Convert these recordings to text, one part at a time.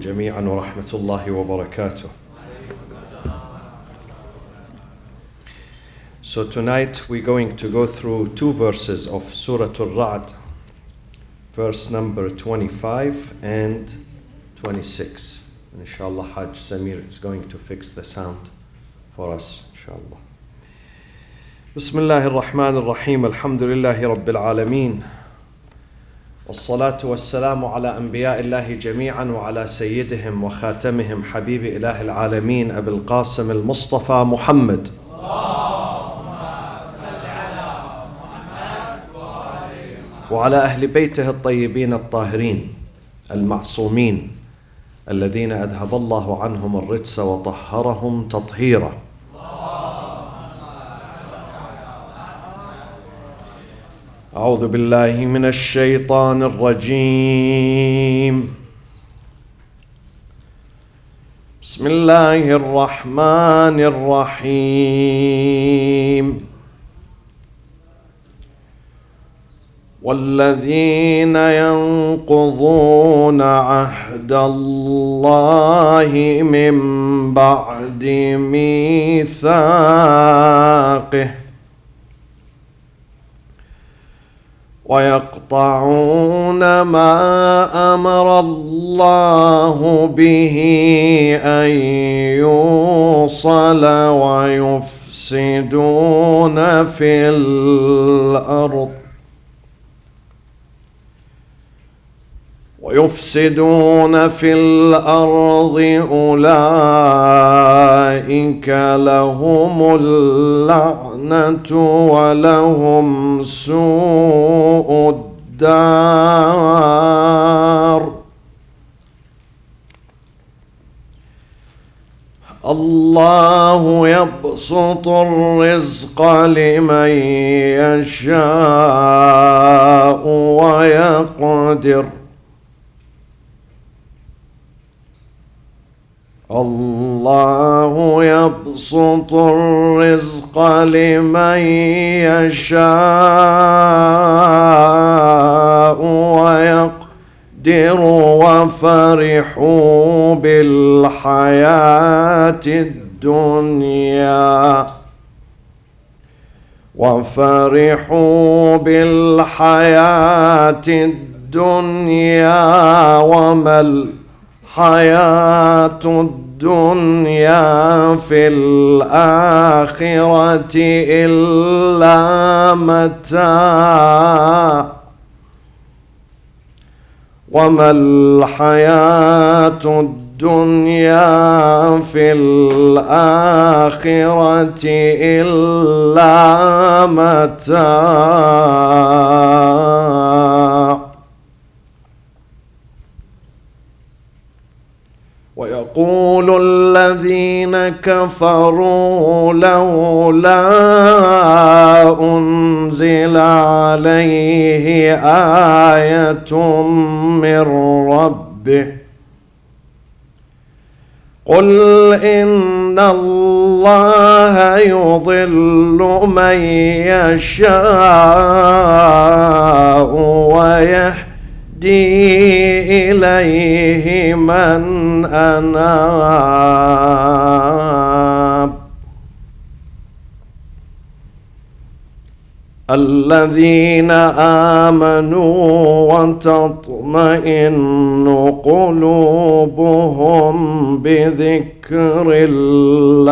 جميعا ورحمة الله وبركاته. So tonight we're going to go through two verses of Surat Al-Raad, verse number 25 and 26. Inshallah, Hajj Samir is going to fix the sound for us, inshallah. Bismillah ar-Rahman ar-Rahim, alhamdulillahi rabbil alameen. والصلاة والسلام على أنبياء الله جميعا وعلى سيدهم وخاتمهم حبيب إله العالمين أبي القاسم المصطفى محمد. وعلى أهل بيته الطيبين الطاهرين المعصومين الذين أذهب الله عنهم الرجس وطهرهم تطهيرا. أعوذ بالله من الشيطان الرجيم. بسم الله الرحمن الرحيم. والذين ينقضون عهد الله من بعد ميثاقه ويقطعون ما أمر الله به أن يوصل ويفسدون في الأرض أولئك لهم اللعنة ولهم سوء الدار. الله يبسط الرزق لمن يشاء ويقدر. الله يبسط الرزق لمن يشاء ويقدر وفرحوا بالحياة الدنيا وما الحياة الدنيا في الآخرة إلا متاع وما الحياة الدنيا في الآخرة إلا متاع. ويقول الذين كفروا لولا أنزل عليه آية من ربه قل إن الله يضل من يشاء ويهدي إليه من أناب. الذين آمنوا وتطمئن قلوبهم بذكر الله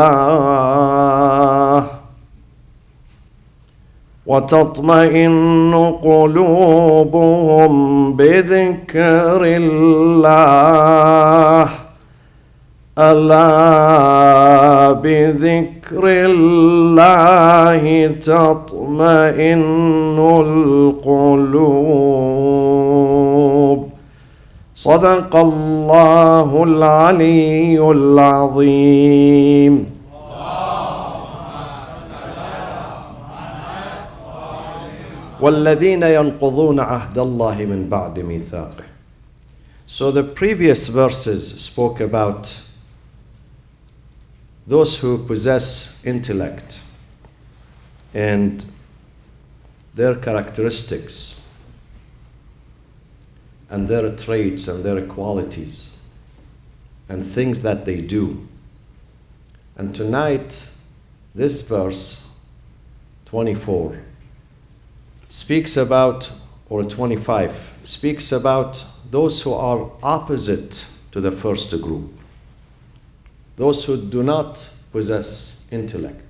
الله. ألا بذكر الله تطمئن القلوب. صدق الله العلي العظيم. والذين ينقضون عهد الله من بعد ميثاقه. So the previous verses spoke about those who possess intellect and their characteristics and their traits and their qualities. and things that they do. And tonight, this verse, 24, speaks about, or 25, speaks about those who are opposite to the first group. Those who do not possess intellect,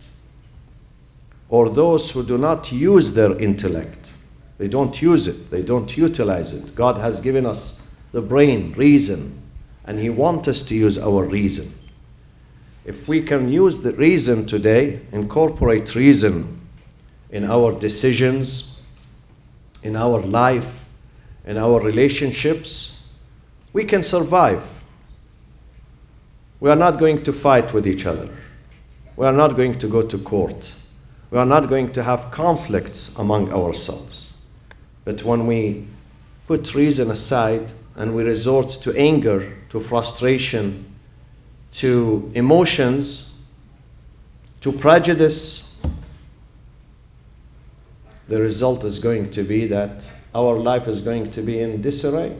or those who do not use their intellect. They don't use it, they don't utilize it. God has given us the brain, reason, and He wants us to use our reason. If we can use the reason today, incorporate reason in our decisions, in our life, in our relationships, we can survive. We are not going to fight with each other. We are not going to go to court. We are not going to have conflicts among ourselves. But when we put reason aside and we resort to anger, to frustration, to emotions, to prejudice, the result is going to be that our life is going to be in disarray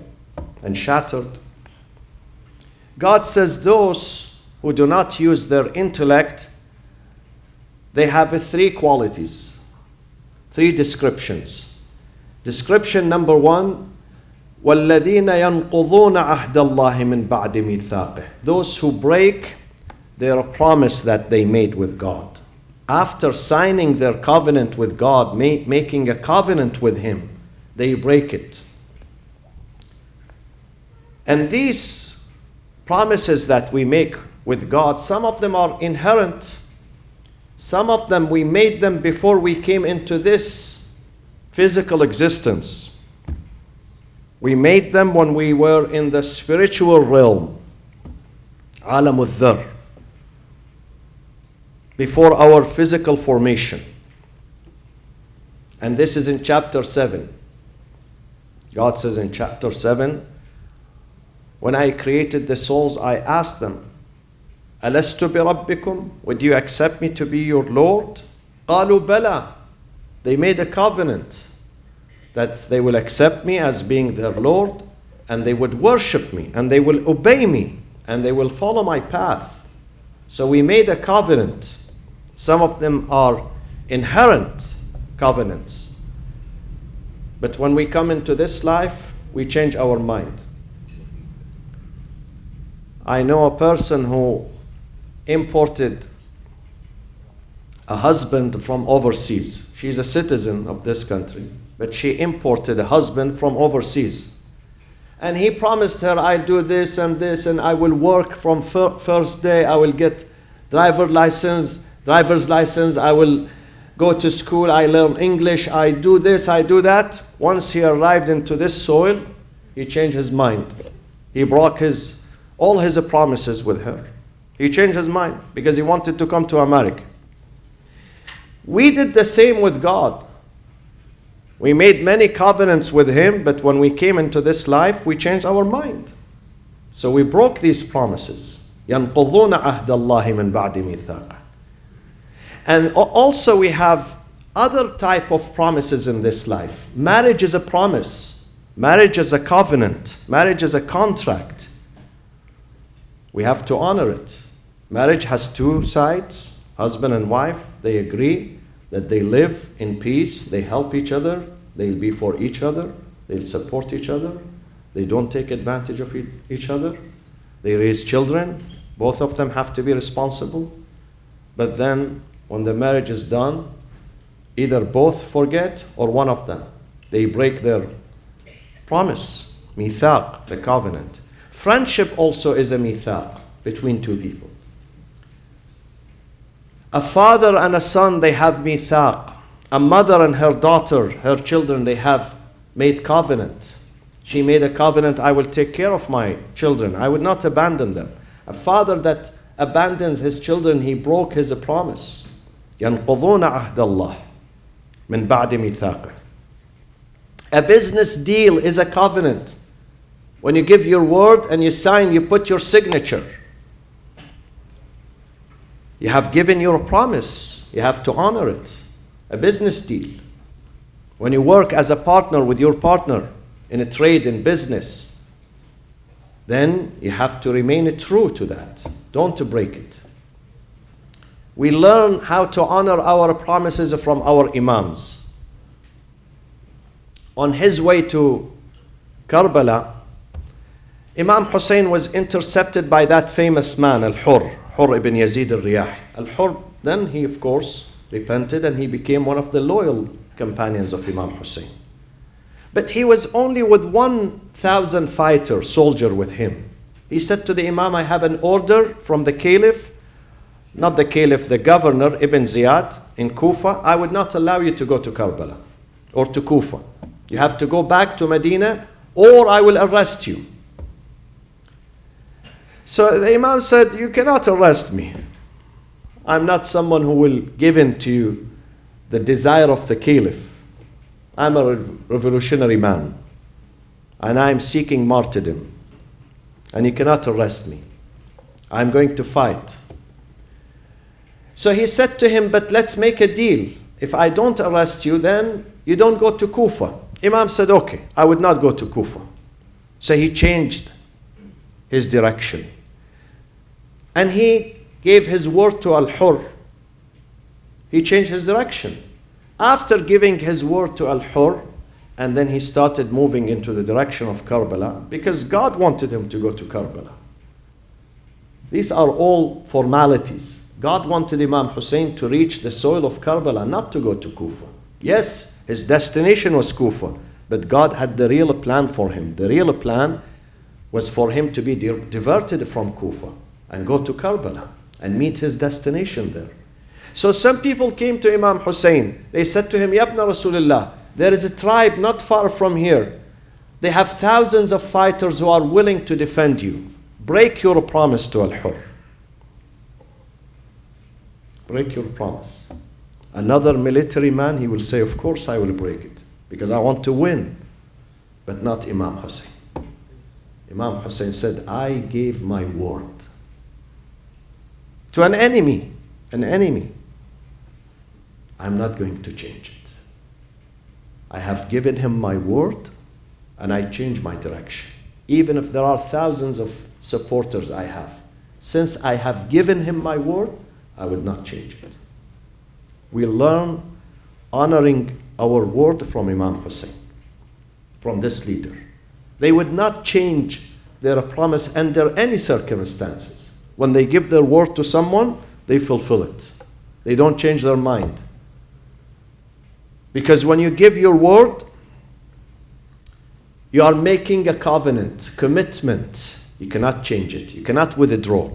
and shattered. God says those who do not use their intellect, they have three qualities, three descriptions. Description number one, وَالَّذِينَ يَنْقُضُونَ عَهْدَ اللَّهِ مِنْ بَعْدِ مِيثَاقِهِ. Those who break their promise that they made with God. After signing their covenant with God, making a covenant with Him, they break it. And these promises that we make with God, some of them are inherent. Some of them we made them before we came into this physical existence. We made them when we were in the spiritual realm, عالم الذر, before our physical formation. And this is in chapter 7. God says in chapter 7, when I created the souls, I asked them, أَلَسْتُ بِرَبِّكُمْ? Would you accept me to be your Lord? قَالُوا بَلَى. They made a covenant that they will accept me as being their Lord, and they would worship me, and they will obey me, and they will follow my path. So we made a covenant. Some of them are inherent covenants. But when we come into this life, we change our mind. I know a person who imported a husband from overseas. She's a citizen of this country, but she imported a husband from overseas. And he promised her, I'll do this, and I will work from first day. I will get driver's license, I will go to school, I learn English, I do this, I do that. Once he arrived into this soil, he changed his mind. He broke all his promises with her. He changed his mind because he wanted to come to America. We did the same with God. We made many covenants with Him, but when we came into this life, we changed our mind. So we broke these promises. يَنْقُضُونَ عَهْدَ اللَّهِ مِنْ بَعْدِ مِيثَاقِهِ. And also we have other type of promises in this life. Marriage is a promise. Marriage is a covenant. Marriage is a contract. We have to honor it. Marriage has two sides, husband and wife. They agree that they live in peace, they help each other, they'll be for each other, they'll support each other, they don't take advantage of each other, they raise children, both of them have to be responsible. But then when the marriage is done, either both forget or one of them, they break their promise, mithaq, the covenant. Friendship also is a mithaq between two people. A father and a son, they have mithaq. A mother and her daughter, her children, they have made covenant. She made a covenant, I will take care of my children. I would not abandon them. A father that abandons his children, he broke his promise. يَنْقُضُونَ عَهْدَ اللَّهِ مِنْ بَعْدِ مِيثَاقِهِ. A business deal is a covenant. When you give your word and you sign, you put your signature. You have given your promise. You have to honor it. A business deal. When you work as a partner with your partner in a trade, in business, then you have to remain true to that. Don't break it. We learn how to honor our promises from our imams. On his way to Karbala, Imam Hussein was intercepted by that famous man, Hur ibn Yazid al-Riyahi. Al-Hur, then he of course repented and he became one of the loyal companions of Imam Hussein. But he was only with 1,000 soldier with him. He said to the Imam, I have an order from the Caliph, not the Caliph, the governor, Ibn Ziyad in Kufa. I would not allow you to go to Karbala or to Kufa. You have to go back to Medina or I will arrest you. So the Imam said, you cannot arrest me. I'm not someone who will give in to the desire of the Caliph. I'm a revolutionary man and I'm seeking martyrdom and you cannot arrest me. I'm going to fight. So he said to him, but let's make a deal. If I don't arrest you, then you don't go to Kufa. Imam said, okay, I would not go to Kufa. So he changed his direction. And he gave his word to Al-Hur. He changed his direction. After giving his word to Al-Hur, and then he started moving into the direction of Karbala, because God wanted him to go to Karbala. These are all formalities. God wanted Imam Hussein to reach the soil of Karbala, not to go to Kufa. Yes, his destination was Kufa, but God had the real plan for him. The real plan was for him to be diverted from Kufa and go to Karbala and meet his destination there. So some people came to Imam Hussein. They said to him, Ya Ibn Rasulullah, there is a tribe not far from here. They have thousands of fighters who are willing to defend you. Break your promise to Al-Hur. Break your promise. Another military man, he will say, of course I will break it, because I want to win, but not Imam Hussein. Imam Hussein said, I gave my word to an enemy. I'm not going to change it. I have given him my word and I change my direction. Even if there are thousands of supporters I have, since I have given him my word, I would not change it. We learn honoring our word from Imam Hussein, from this leader. They would not change their promise under any circumstances. When they give their word to someone, they fulfill it. They don't change their mind. Because when you give your word, you are making a covenant, commitment. You cannot change it. You cannot withdraw.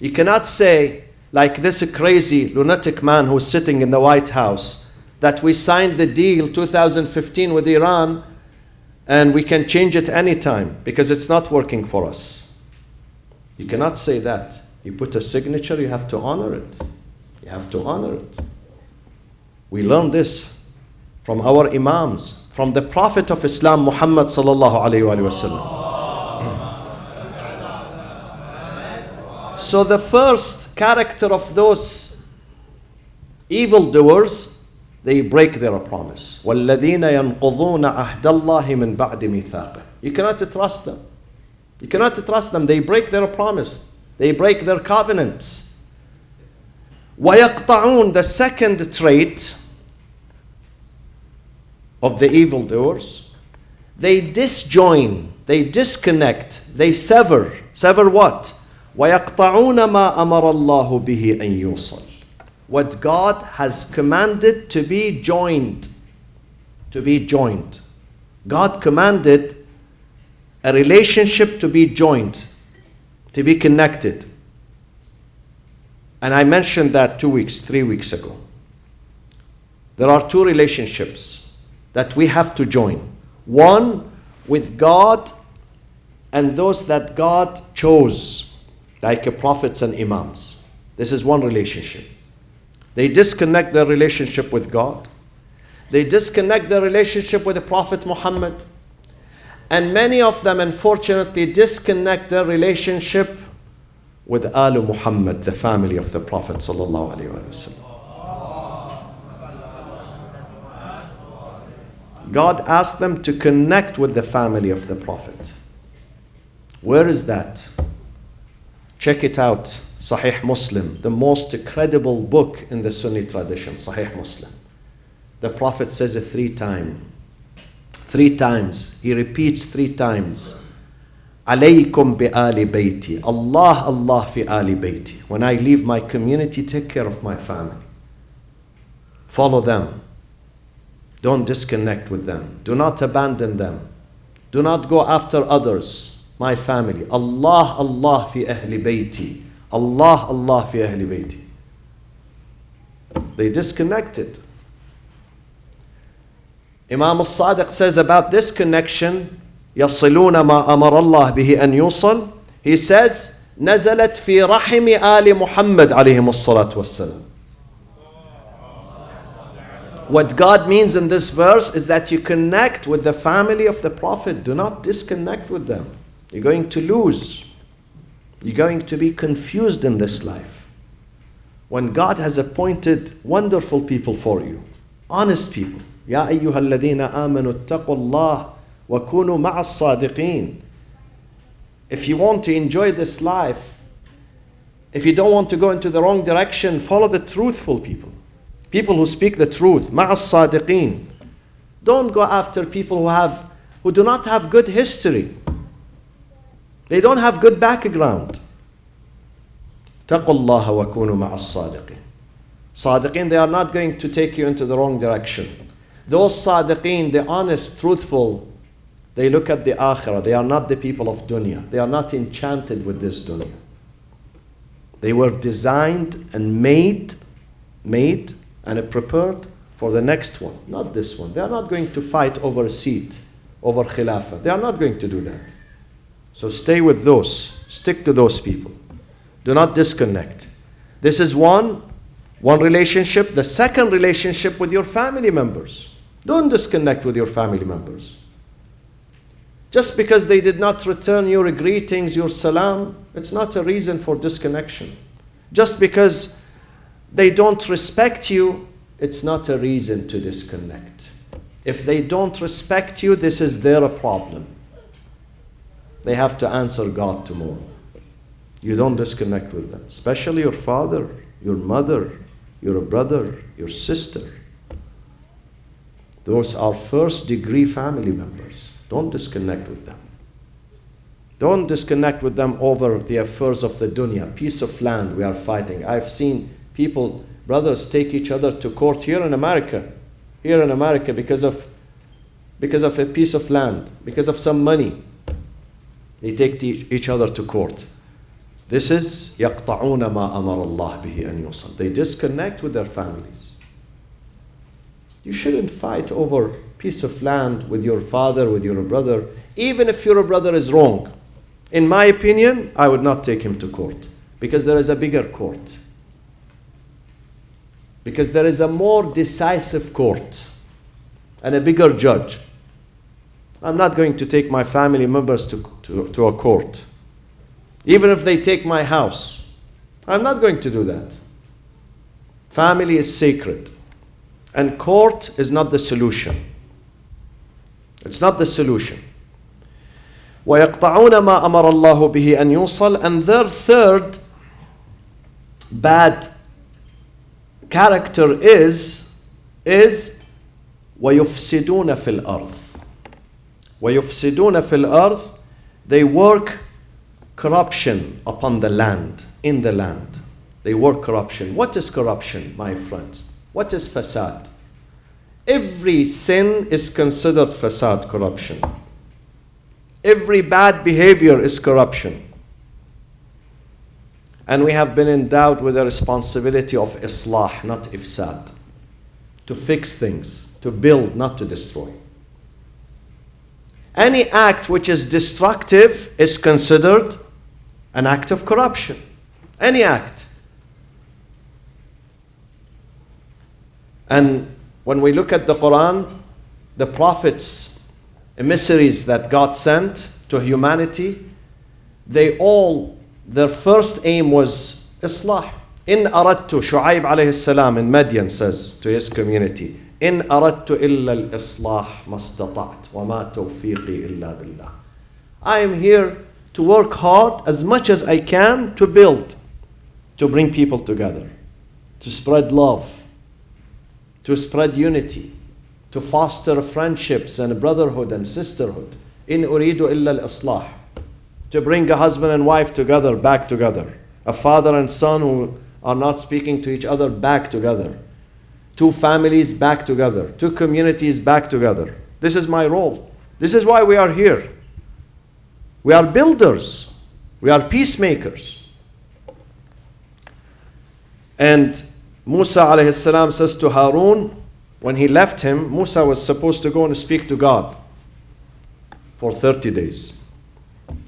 You cannot say, like this crazy lunatic man who's sitting in the White House, that we signed the deal 2015 with Iran and we can change it anytime because it's not working for us. You cannot say that. You put a signature, you have to honor it. You have to honor it. We learn this from our imams, from the Prophet of Islam, Muhammad sallallahu alayhi wa sallam. So the first character of those evildoers, they break their promise. وَالَّذِينَ يَنْقُضُونَ عَهْدَ اللَّهِ مِنْ بَعْدِ مِيثَاقِهِ. You cannot trust them. You cannot trust them. They break their promise. They break their covenants. وَيَقْطَعُونَ. The second trait of the evildoers, they disjoin, they disconnect, they sever. Sever what? وَيَقْطَعُونَ مَا أَمَرَ اللَّهُ بِهِ أَن يُوصَلْ. What God has commanded to be joined. To be joined. God commanded a relationship to be joined, to be connected. And I mentioned that 3 weeks ago. There are two relationships that we have to join. One with God and those that God chose, like prophets and imams. This is one relationship. They disconnect their relationship with God. They disconnect their relationship with the Prophet Muhammad. And many of them, unfortunately, disconnect their relationship with Al Muhammad, the family of the Prophet sallallahu alaihi wasallam. God asked them to connect with the family of the Prophet. Where is that? Check it out. Sahih Muslim, the most credible book in the Sunni tradition, Sahih Muslim. The Prophet says it 3 times. 3 times. He repeats 3 times. Alaykum bi ali bayti. Allah, Allah fi ali bayti. When I leave my community, take care of my family. Follow them. Don't disconnect with them. Do not abandon them. Do not go after others. My family. Allah, Allah fi ahli bayti. Allah, Allah fi ahli bayti. They disconnected. Imam al-Sadiq says about this connection, يصلون ما أمر الله به أن يوصل. He says, نزلت في رحم آل محمد عليهم الصلاة والسلام. What God means in this verse is that you connect with the family of the Prophet. Do not disconnect with them. You're going to lose. You're going to be confused in this life. When God has appointed wonderful people for you, honest people. يا أيها الذين آمنوا اتقوا الله وكونوا مع الصادقين. If you want to enjoy this life, if you don't want to go into the wrong direction, follow the truthful people. People who speak the truth. مع الصادقين. Don't go after people who do not have good history. They don't have good background. اتقوا الله وكونوا مع الصادقين. Sadiqeen, they are not going to take you into the wrong direction. Those Sadiqeen, the honest, truthful, they look at the akhirah. They are not the people of dunya. They are not enchanted with this dunya. They were designed and made and prepared for the next one, not this one. They are not going to fight over a seat, over khilafah. They are not going to do that. So stay with those. Stick to those people. Do not disconnect. This is one relationship. The second relationship with your family members. Don't disconnect with your family members. Just because they did not return your greetings, your salam, it's not a reason for disconnection. Just because they don't respect you, it's not a reason to disconnect. If they don't respect you, this is their problem. They have to answer God tomorrow. You don't disconnect with them. Especially your father, your mother, your brother, your sister. Those are first degree family members. Don't disconnect with them. Don't disconnect with them over the affairs of the dunya. Piece of land we are fighting. I've seen people, brothers, take each other to court here in America. Here in America because of a piece of land, because of some money. They take each other to court. This is يَقْطَعُونَ مَا أَمَرَ اللَّهُ بِهِ أَنْ يُوصَلْ. They disconnect with their families. You shouldn't fight over a piece of land with your father, with your brother, even if your brother is wrong. In my opinion, I would not take him to court because there is a bigger court. Because there is a more decisive court and a bigger judge. I'm not going to take my family members to a court. Even if they take my house, I'm not going to do that. Family is sacred. And court is not the solution. It's not the solution. وَيَقْطَعُونَ مَا أَمَرَ اللَّهُ بِهِ أَنْ يُوصَلْ. And their third bad character is وَيُفْسِدُونَ فِي الْأَرْضِ. وَيُفْسِدُونَ فِي الْأَرْضِ. They work corruption upon the land, in the land. They work corruption. What is corruption, my friends? What is fasad? Every sin is considered fasad, corruption. Every bad behavior is corruption. And we have been endowed with the responsibility of islah, not ifsad. To fix things, to build, not to destroy. Any act which is destructive is considered an act of corruption. Any act. And when we look at the Quran, the prophets, emissaries that God sent to humanity, their first aim was islah. In aradtu, Shu'aib alayhi salam in Madian says to his community, In aradtu illa al-islah mastata'at wa ma tawfiqi illa billah. I am here to work hard as much as I can to build, to bring people together, to spread love, to spread unity, to foster friendships and brotherhood and sisterhood. In uridu illa al-islah. To bring a husband and wife together, back together. A father and son who are not speaking to each other, back together. Two families back together. Two communities back together. This is my role. This is why we are here. We are builders. We are peacemakers. And Musa alayhi salam says to Harun, when he left him, Musa was supposed to go and speak to God for 30 days.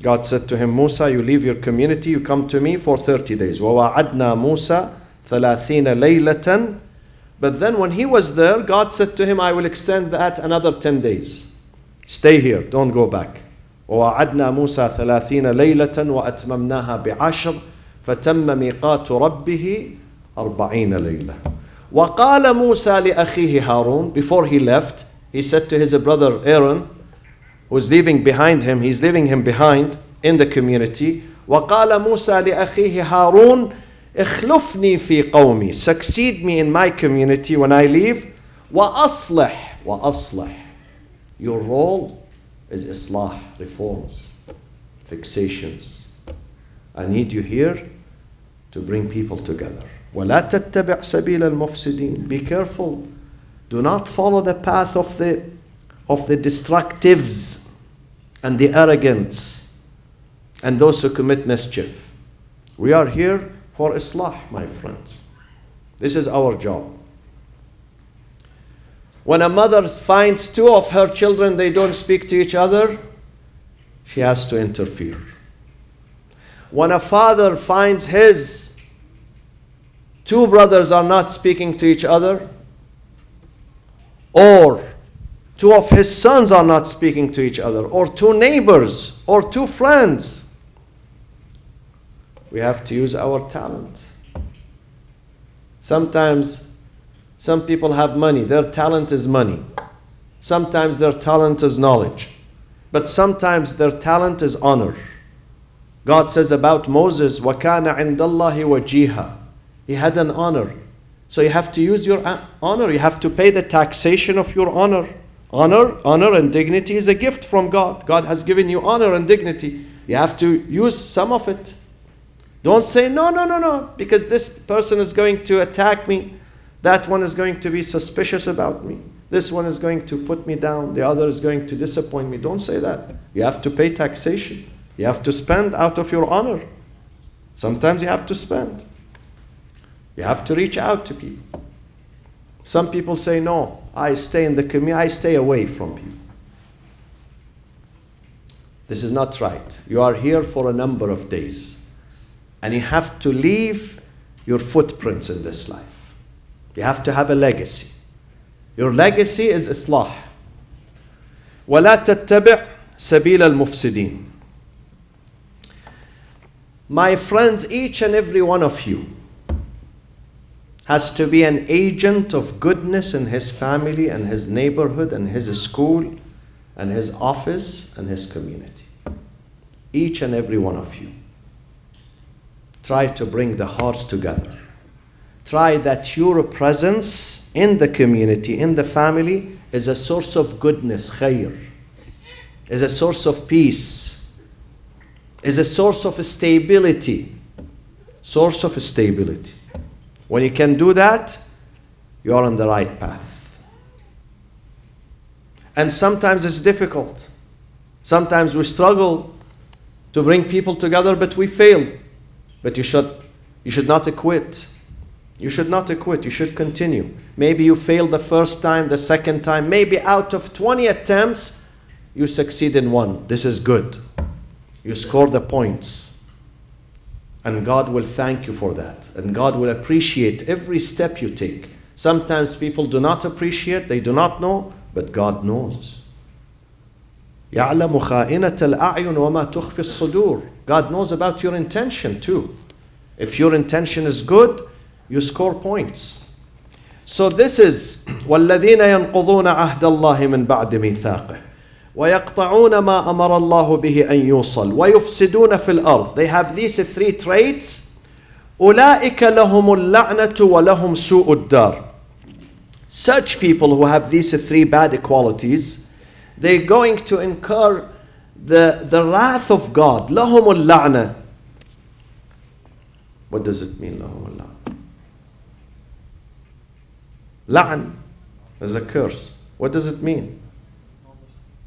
God said to him, Musa, you leave your community, you come to me for 30 days. وَوَعَدْنَا مُوسَى 30 لَيْلَةً. But then when he was there, God said to him, I will extend that another 10 days. Stay here, don't go back. وَوَعَدْنَا مُوسَى 30 لَيْلَةً وَأَتْمَمْنَاهَا بِعَشْرٍ فَتَمَّ مِيقَاتُ رَبِّهِ 40 لَيْلَةً. وَقَالَ مُوسَى لِأَخِيهِ هَارُونَ. Before he left, he said to his brother Aaron, who's leaving behind him, he's leaving him behind in the community. وَقَالَ مُوسَى لِأَخِيهِ هَارُونَ اخلفني في قومي. Succeed me in my community when I leave. وأصلح. Your role is islah, reforms, fixations. I need you here to bring people together. وَلَا تَتَّبِعْ سَبِيلَ الْمُفْسِدِينَ. Be careful. Do not follow the path of the destructives and the arrogant and those who commit mischief. We are here for islah, my friends. This is our job. When a mother finds two of her children, they don't speak to each other, she has to interfere. When a father finds his two brothers are not speaking to each other, or two of his sons are not speaking to each other, or two neighbors, or two friends, we have to use our talent. Sometimes some people have money, their talent is money. Sometimes their talent is knowledge. But sometimes their talent is honor. God says about Moses, وَكَانَ عِنْدَ اللَّهِ وَجِيهًا. He had an honor. So you have to use your honor. You have to pay the taxation of your honor. Honor and dignity is a gift from God. God has given you honor and dignity. You have to use some of it. Don't say, no, because this person is going to attack me. That one is going to be suspicious about me. This one is going to put me down. The other is going to disappoint me. Don't say that. You have to pay taxation. You have to spend out of your honor. Sometimes you have to spend. You have to reach out to people. Some people say, no, I stay in the community, I stay away from people. This is not right. You are here for a number of days. And you have to leave your footprints in this life. You have to have a legacy. Your legacy is islah. وَلَا تَتَّبِعْ سَبِيلَ الْمُفْسِدِينَ. My friends, each and every one of you has to be an agent of goodness in his family and his neighborhood and his school and his office and his community. Each and every one of you. Try to bring the hearts together. Try that your presence in the community, in the family, is a source of goodness, khair, is a source of peace, is a source of stability. Source of stability. When you can do that, you are on the right path. And sometimes it's difficult. Sometimes we struggle to bring people together, but we fail. But you should not quit. You should not quit. You should continue. Maybe you failed the first time, the second time. Maybe out of 20 attempts, you succeed in one. This is good. You score the points. And God will thank you for that. And God will appreciate every step you take. Sometimes people do not appreciate, they do not know, but God knows. يَعْلَمُ خَائِنَةَ الْأَعْيُنِ وَمَا تُخْفِي الصُّدُورِ. God knows about your intention too. If your intention is good, you score points. So this is وَالَّذِينَ يَنْقُضُونَ عَهْدَ اللَّهِ مِنْ بَعْدِ مِيثَاقِهِ وَيَقْطَعُونَ مَا أَمَرَ اللَّهُ بِهِ أَن يُوصَلْ وَيُفْسِدُونَ فِي الْأَرْضِ. They have these three traits. أُولَٰئِكَ لَهُمُ اللَّعْنَةُ وَلَهُمْ سُوءُ الدَّارِ. Such people who have these three bad qualities, they're going to incur the wrath of God. لَهُمُ اللَّعْنَةُ. What does it mean, لَهُمُ اللَّعْنَةُ? La'n is a curse. What does it mean?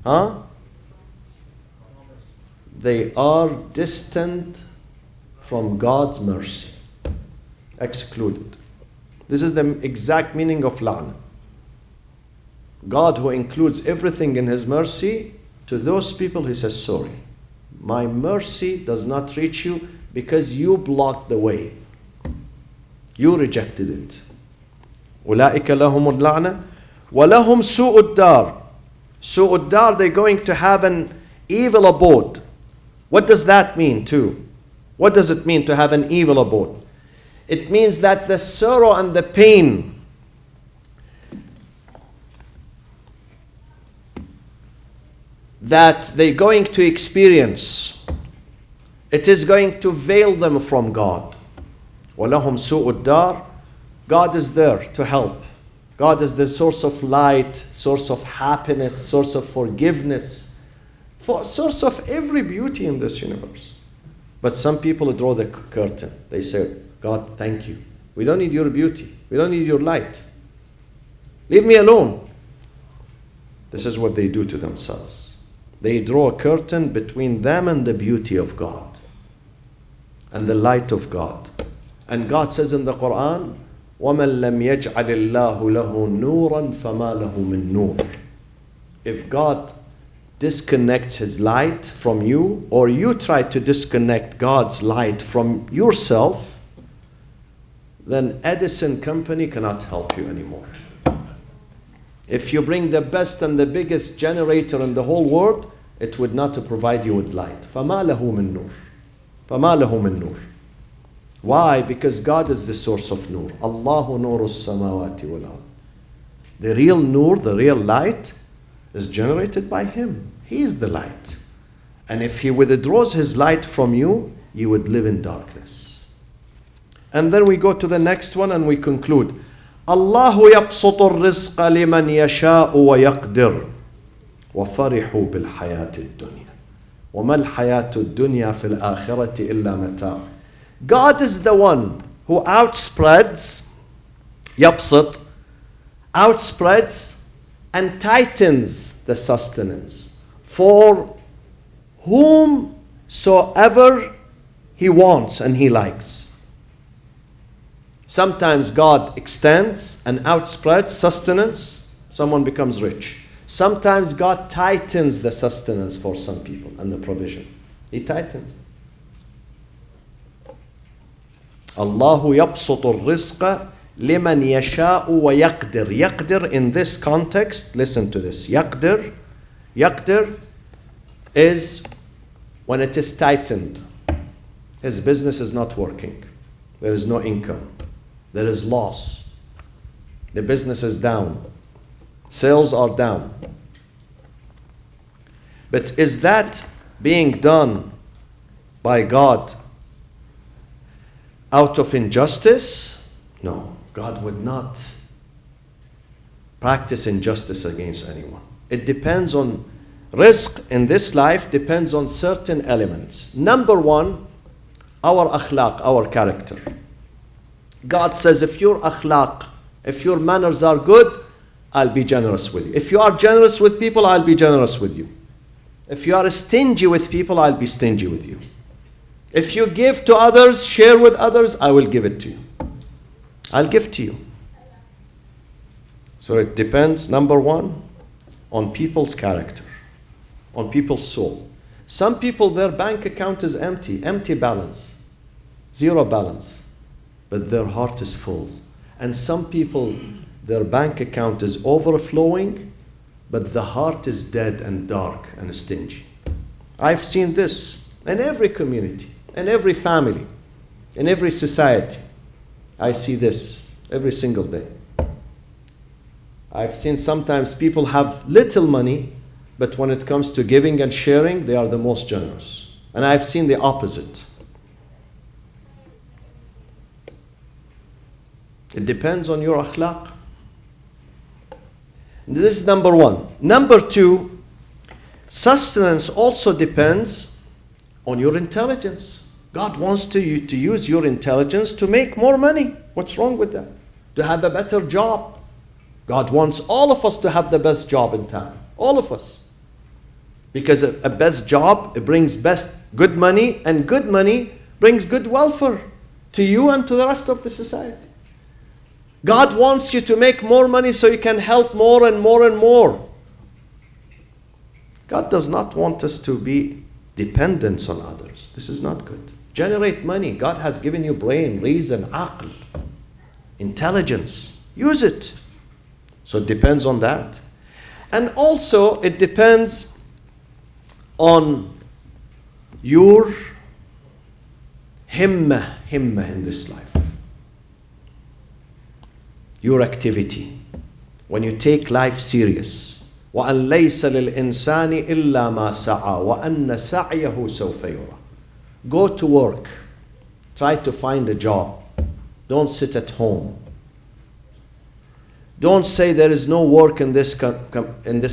Huh? They are distant from God's mercy. Excluded. This is the exact meaning of la'n. God, who includes everything in His mercy, to those people He says, sorry, my mercy does not reach you because you blocked the way. You rejected it. أُولَٰئِكَ لَهُمُ اللَّعْنَةُ وَلَهُمْ سُوءُ الدَّارِ. سُوءُ الدَّارِ, they're going to have an evil abode. What does that mean too? What does it mean to have an evil abode? It means that the sorrow and the pain that they're going to experience, it is going to veil them from God. وَلَهُمْ سُوءُ الدَّارِ. God is there to help. God is the source of light, source of happiness, source of forgiveness, source of every beauty in this universe. But some people draw the curtain. They say, God, thank you. We don't need your beauty. We don't need your light. Leave me alone. This is what they do to themselves. They draw a curtain between them and the beauty of God and the light of God. And God says in the Quran, وَمَنْ لَمْ يَجْعَلِ اللَّهُ لَهُ نُورًا فَمَا لَهُ مِن نُور. If God disconnects His light from you, or you try to disconnect God's light from yourself, then Edison Company cannot help you anymore. If you bring the best and the biggest generator in the whole world, it would not provide you with light. فَمَا لَهُ مِن نُور. فَمَا لَهُ مِن نُور. Why? Because God is the source of nur. Allahu nuru samawati wal ard. The real nur, the real light, is generated by Him. He is the light. And if He withdraws His light from you, you would live in darkness. And then we go to the next one and we conclude. Allahu yabsutu ar-rizqa liman yasha'u wa yaqdir wa farihu bil hayati ad-dunya wa ma al-hayatu ad-dunya fil akhirati illa mata'. God is the one who outspreads, yabsut, outspreads and tightens the sustenance for whomsoever He wants and He likes. Sometimes God extends and outspreads sustenance, someone becomes rich. Sometimes God tightens the sustenance for some people and the provision. He tightens. Allahu yabsutu ar-rizqa liman yasha'u wa yaqdir. Yaqdir in this context, listen to this. Yaqdir is when it is tightened. His business is not working. There is no income. There is loss. The business is down. Sales are down. But is that being done by God out of injustice? No, God would not practice injustice against anyone. It depends on rizq in this life, depends on certain elements. Number one, our akhlaq, our character. God says, if your akhlaq, if your manners are good, I'll be generous with you. If you are generous with people, I'll be generous with you. If you are stingy with people, I'll be stingy with you. If you give to others, share with others, I will give it to you. I'll give to you. So it depends, number one, on people's character, on people's soul. Some people, their bank account is empty balance, zero balance, but their heart is full. And some people, their bank account is overflowing, but the heart is dead and dark and stingy. I've seen this in every community, in every family, in every society. I see this every single day. I've seen sometimes people have little money, but when it comes to giving and sharing, they are the most generous. And I've seen the opposite. It depends on your akhlaq. This is number one. Number two, sustenance also depends on your intelligence. God wants you to use your intelligence to make more money. What's wrong with that? To have a better job. God wants all of us to have the best job in town. All of us. Because a best job, it brings good money, and good money brings good welfare to you and to the rest of the society. God wants you to make more money so you can help more and more and more. God does not want us to be dependent on others. This is not good. Generate money. God has given you brain, reason, aql, intelligence. Use it. So it depends on that. And also it depends on your himmah in this life. Your activity. When you take life serious. وَأَن لَيْسَ لِلْإِنسَانِ إِلَّا مَا سَعَى وَأَنَّ سَعْيَهُ سَوْفَ يُرَى. Go to work. Try to find a job. Don't sit at home. Don't say there is no work in this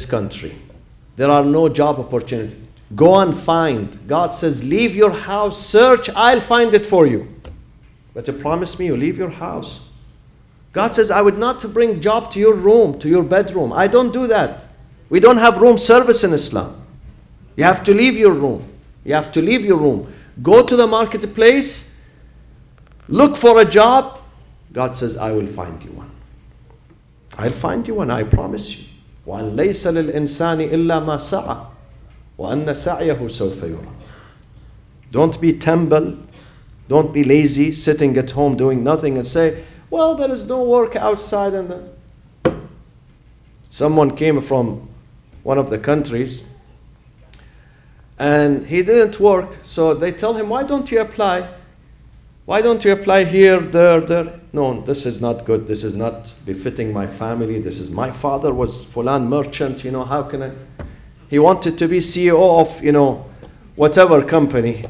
country. There are no job opportunities. Go and find. God says, leave your house, search, I'll find it for you. But you promise me you leave your house. God says, I would not bring job to your room, to your bedroom. I don't do that. We don't have room service in Islam. You have to leave your room. You have to leave your room. Go to the marketplace. Look for a job. God says, I will find you one. I'll find you one, I promise you. وَأَن لَيْسَ لِلْإِنسَانِ إِلَّا مَا سَعَى وَأَنَّ سَعْيَهُ سَوْفَ يُرَى. Don't be temple. Don't be lazy, sitting at home doing nothing and say, well, there is no work outside. And someone came from one of the countries and he didn't work. So they tell him, why don't you apply? Why don't you apply here, there? No, this is not good. This is not befitting my family. This is my father was fulan merchant. How can I? He wanted to be CEO of, whatever company,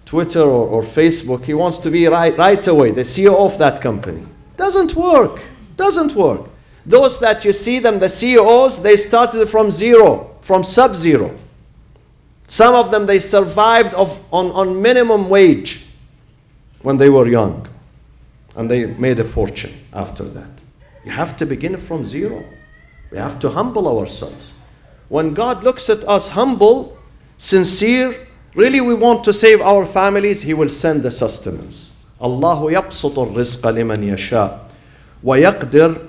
Twitter or Facebook. He wants to be right away the CEO of that company. Doesn't work. Doesn't work. Those that you see them, the CEOs, they started from zero, from sub-zero. Some of them, they survived on minimum wage when they were young. And they made a fortune after that. You have to begin from zero. We have to humble ourselves. When God looks at us humble, sincere, really we want to save our families, He will send the sustenance. Allahu yabsutu ar-rizqa liman yasha wa yaqdir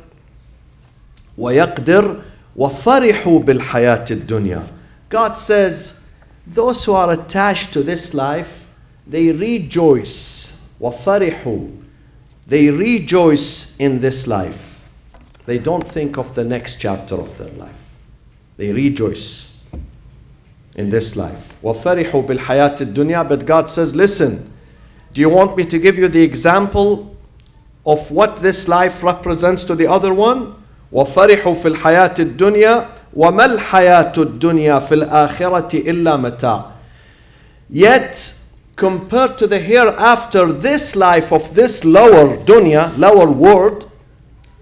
wa farihu bil hayati ad-dunya. God says, those who are attached to this life, they rejoice. Wa farihu. They rejoice in this life. They don't think of the next chapter of their life. They rejoice in this life. وَفَرِحُوا بِالْحَيَاةِ الدُّنْيَا. But God says, listen, do you want me to give you the example of what this life represents to the other one? وَفَرِحُوا فِي الْحَيَاةِ الدُّنْيَا وَمَا الْحَيَاةُ الدُّنْيَا فِي الْآخِرَةِ إِلَّا مَتَاعٌ. Yet, compared to the hereafter, this life of this lower dunya, lower world,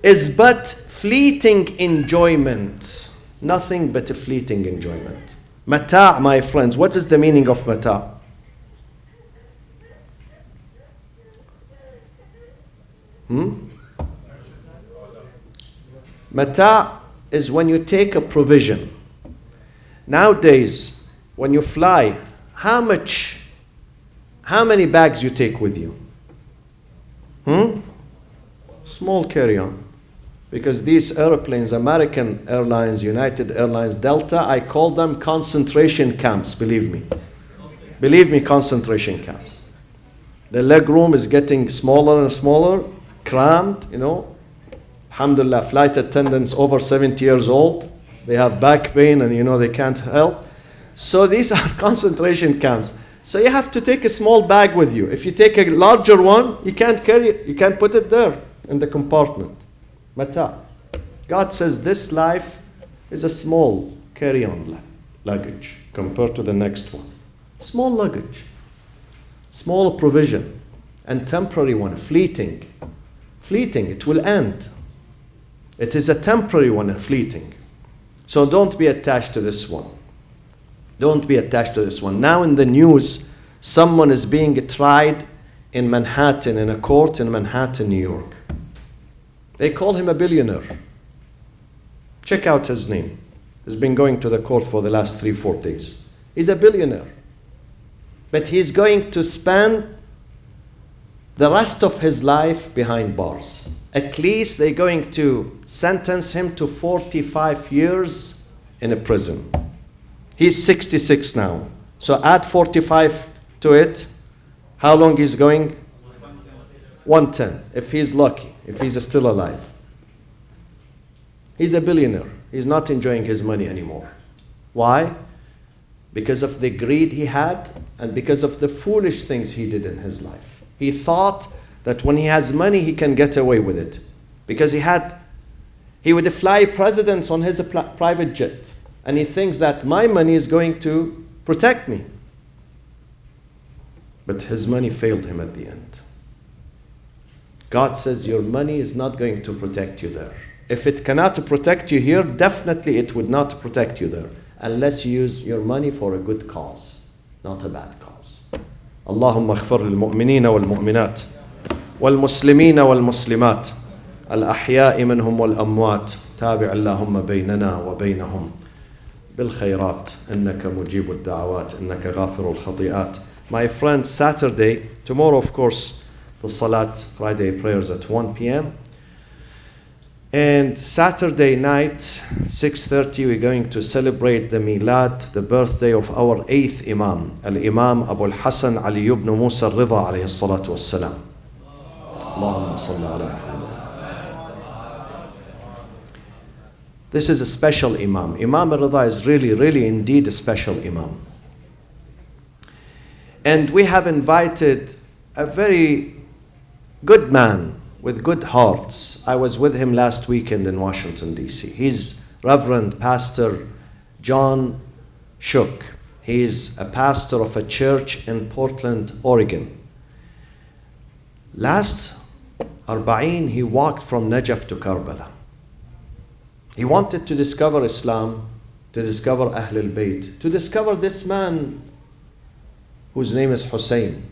is but fleeting enjoyment. Nothing but a fleeting enjoyment. Mata', my friends, what is the meaning of mata'? Mata' is when you take a provision. Nowadays, when you fly, how many bags you take with you? Small carry-on. Because these airplanes, American Airlines, United Airlines, Delta, I call them concentration camps, believe me. Believe me, concentration camps. The leg room is getting smaller and smaller, crammed, Alhamdulillah, flight attendants over 70 years old, they have back pain and they can't help. So these are concentration camps. So you have to take a small bag with you. If you take a larger one, you can't carry it, you can't put it there in the compartment. Mata. God says this life is a small carry-on luggage compared to the next one. Small luggage, small provision, and temporary one, fleeting. Fleeting, it will end. It is a temporary one and fleeting. So don't be attached to this one. Don't be attached to this one. Now in the news, someone is being tried in Manhattan, in a court in Manhattan, New York. They call him a billionaire. Check out his name. He's been going to the court for the last 3-4 days. He's a billionaire. But he's going to spend the rest of his life behind bars. At least they're going to sentence him to 45 years in a prison. He's 66 now. So add 45 to it. How long he's going? 110, if he's lucky, if he's still alive. He's a billionaire. He's not enjoying his money anymore. Why? Because of the greed he had and because of the foolish things he did in his life. He thought that when he has money, he can get away with it. Because he would fly presidents on his private jet. And he thinks that my money is going to protect me. But his money failed him at the end. God says your money is not going to protect you there. If it cannot protect you here, definitely it would not protect you there. Unless you use your money for a good cause, not a bad cause. اللهم اغفر للمؤمنين والمؤمنات والمسلمين والمسلمات الأحياء منهم والأموات تابع اللهم بيننا وبينهم بالخيرات إنك مجيب الدعوات إنك غافر الخطيئات. My friends, Saturday, tomorrow of course, the Salat Friday prayers at 1 p.m. And Saturday night, 6:30, we're going to celebrate the Milad, the birthday of our 8th Imam, Al-Imam Abu al-Hasan Ali ibn Musa al-Ridha alayhi salatu wassalam. Allahumma salli ala Muhammad. This is a special Imam. Imam al-Ridha is really, really indeed a special Imam. And we have invited a very good man with good hearts. I was with him last weekend in Washington, D.C. He's Reverend Pastor John Shook. He's a pastor of a church in Portland, Oregon. Last Arba'een, he walked from Najaf to Karbala. He wanted to discover Islam, to discover Ahlul Bayt, to discover this man whose name is Hussein.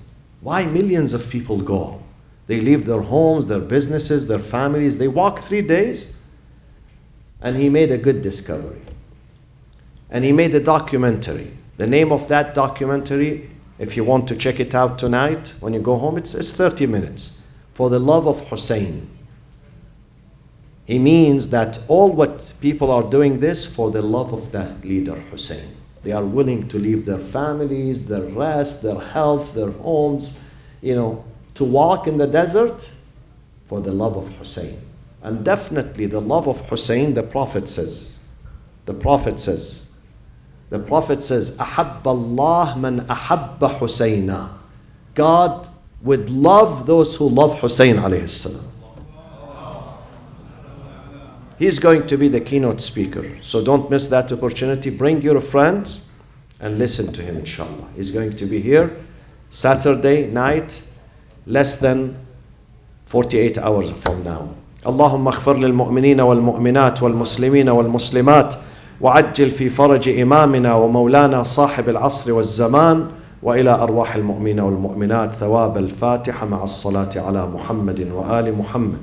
Why millions of people go? They leave their homes, their businesses, their families. They walk 3 days. And he made a good discovery. And he made a documentary. The name of that documentary, if you want to check it out tonight, when you go home, it's 30 minutes. For the love of Hussein. He means that all what people are doing this for the love of that leader, Hussein. They are willing to leave their families, their rest, their health, their homes, to walk in the desert for the love of Hussein. And definitely the love of Hussein, the Prophet says, أحب الله من أحب حسينا. God would love those who love Hussein alayhi salam. He's going to be the keynote speaker. So don't miss that opportunity. Bring your friends and listen to him, inshallah. He's going to be here Saturday night, less than 48 hours from now. اللهم اغفر للمؤمنين والمؤمنات والمسلمين والمسلمات وعجل في فرج إمامنا ومولانا صاحب العصر والزمان وإلى أرواح المؤمنين والمؤمنات ثواب الفاتحة مع الصلاة على محمد وآل محمد.